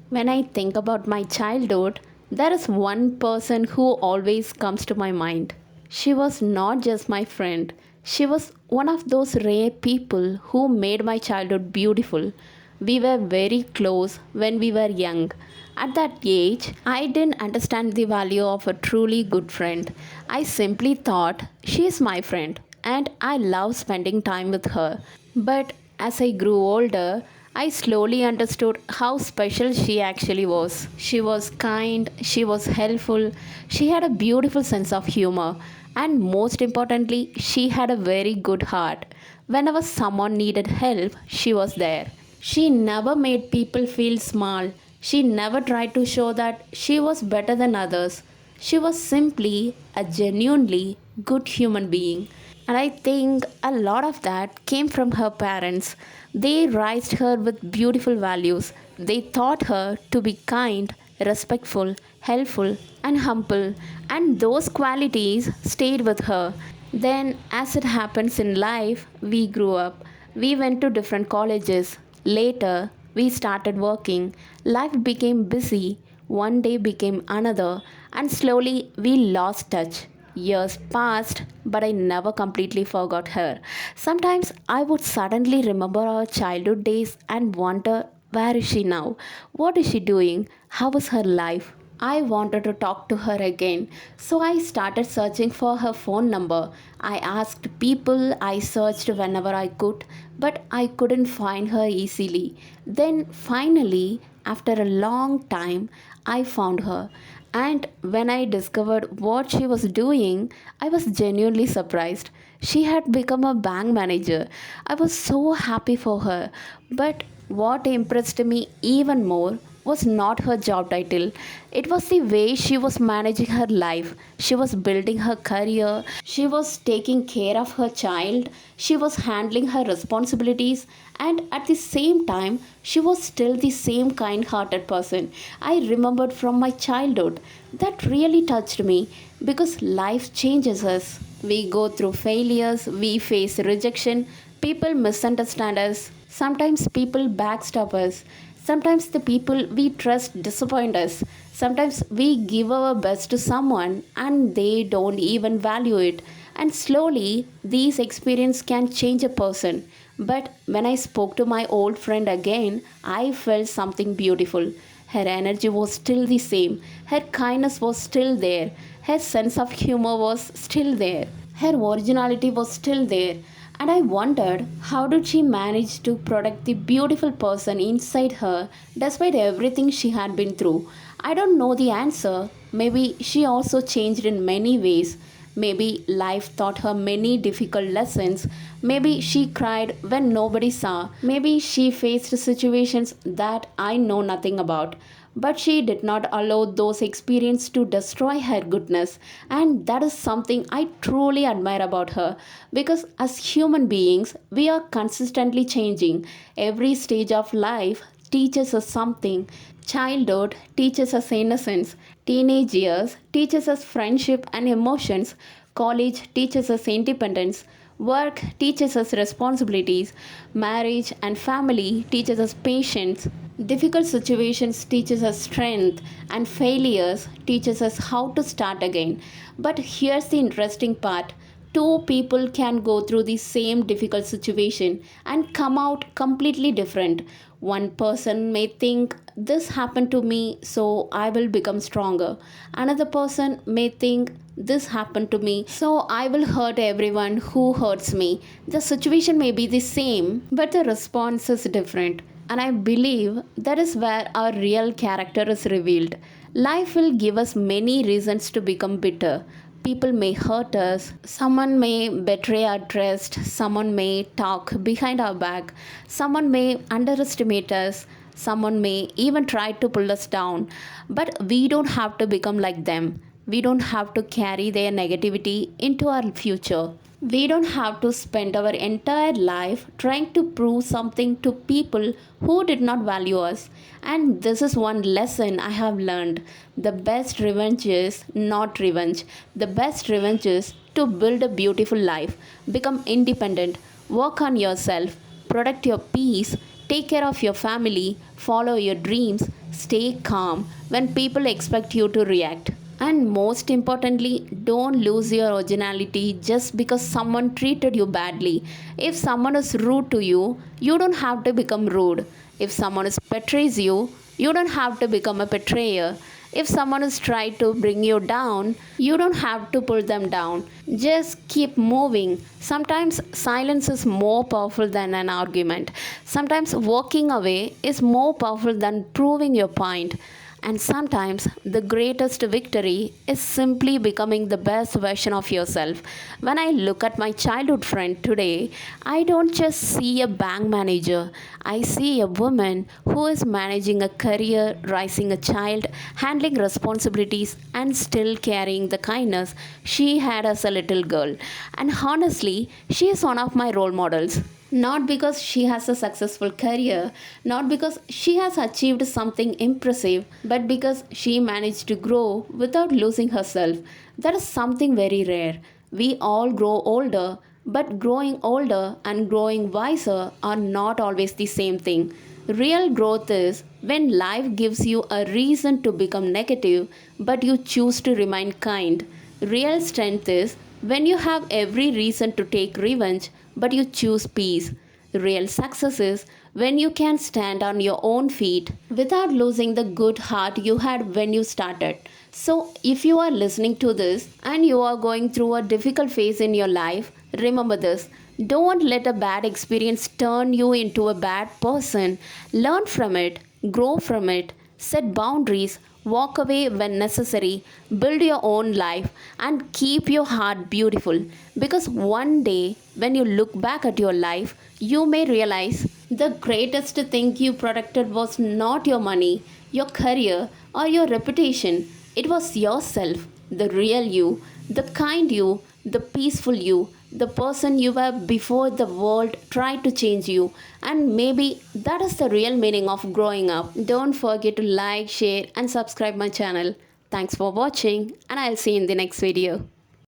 When I think about my childhood, there is one person who always comes to my mind. She was not just my friend, she was one of those rare people who made my childhood beautiful. We were very close when we were young. At that age, I didn't understand the value of a truly good friend. I simply thought she is my friend and I love spending time with her. But as I grew older, I slowly understood how special she actually was. She was kind, she was helpful, she had a beautiful sense of humor, and most importantly, she had a very good heart. Whenever someone needed help, she was there. She never made people feel small. She never tried to show that she was better than others. She was simply a genuinely good human being. And I think a lot of that came from her parents. They raised her with beautiful values. They taught her to be kind, respectful, helpful, and humble. And those qualities stayed with her. Then, as it happens in life, we grew up. We went to different colleges. Later, we started working. Life became busy. One day became another, and slowly we lost touch. Years passed, but I never completely forgot her. Sometimes I would suddenly remember our childhood days and wonder, where is she now? What is she doing? How is her life? I wanted to talk to her again, so I started searching for her phone number. I asked people, I searched whenever I could, but I couldn't find her easily. Then finally, after a long time, I found her. And when I discovered what she was doing, I was genuinely surprised. She had become a bank manager. I was so happy for her. But what impressed me even more was not her job title. It was the way she was managing her life. She was building her career. She was taking care of her child. She was handling her responsibilities. And at the same time, she was still the same kind hearted person I remembered from my childhood. That really touched me because life changes us. We go through failures, we face rejection, people misunderstand us, sometimes people backstab us. Sometimes the people we trust disappoint us. Sometimes we give our best to someone and they don't even value it. And slowly, these experiences can change a person. But when I spoke to my old friend again, I felt something beautiful. Her energy was still the same. Her kindness was still there. Her sense of humor was still there. Her originality was still there. And I wondered how did she manage to protect the beautiful person inside her despite everything she had been through. I don't know the answer. Maybe she also changed in many ways. Maybe life taught her many difficult lessons. Maybe she cried when nobody saw. Maybe she faced situations that I know nothing about. But she did not allow those experiences to destroy her goodness. And that is something I truly admire about her. Because as human beings, we are consistently changing. Every stage of life teaches us something. Childhood teaches us innocence. Teenage years teaches us friendship and emotions. College teaches us independence. Work teaches us responsibilities. Marriage and family teaches us patience. Difficult situations teaches us strength and failures teaches us how to start again. But here's the interesting part. Two people can go through the same difficult situation and come out completely different. One person may think this happened to me so I will become stronger. Another person may think this happened to me so I will hurt everyone who hurts me. The situation may be the same but the response is different. And I believe that is where our real character is revealed. Life will give us many reasons to become bitter. People may hurt us, someone may betray our trust, someone may talk behind our back, someone may underestimate us, someone may even try to pull us down. But we don't have to become like them. We don't have to carry their negativity into our future. We don't have to spend our entire life trying to prove something to people who did not value us. And this is one lesson I have learned. The best revenge is not revenge. The best revenge is to build a beautiful life, become independent, work on yourself, protect your peace, Take care of your family, follow your dreams, stay calm when people expect you to react. And most importantly, don't lose your originality just because someone treated you badly. If someone is rude to you, you don't have to become rude. If someone is betrays you, you don't have to become a betrayer. If someone is trying to bring you down, you don't have to pull them down. Just keep moving. Sometimes silence is more powerful than an argument. Sometimes walking away is more powerful than proving your point. And sometimes the greatest victory is simply becoming the best version of yourself. When I look at my childhood friend today, I don't just see a bank manager. I see a woman who is managing a career, raising a child, handling responsibilities, and still carrying the kindness she had as a little girl. And honestly, she is one of my role models. Not because she has a successful career, not because she has achieved something impressive, but because she managed to grow without losing herself. That is something very rare. We all grow older, but growing older and growing wiser are not always the same thing. Real growth is when life gives you a reason to become negative, but you choose to remain kind. Real strength is when you have every reason to take revenge, but you choose peace. Real success is when you can stand on your own feet without losing the good heart you had when you started. So, if you are listening to this and you are going through a difficult phase in your life, remember this. Don't let a bad experience turn you into a bad person. Learn from it, grow from it, set boundaries, walk away when necessary, build your own life, and keep your heart beautiful. Because one day, when you look back at your life, you may realize the greatest thing you protected was not your money, your career, or your reputation. It was yourself, the real you, the kind you, the peaceful you, the person you were before the world tried to change you. And maybe that is the real meaning of growing up. Don't forget to like, share, and subscribe my channel. Thanks for watching, and I'll see you in the next video.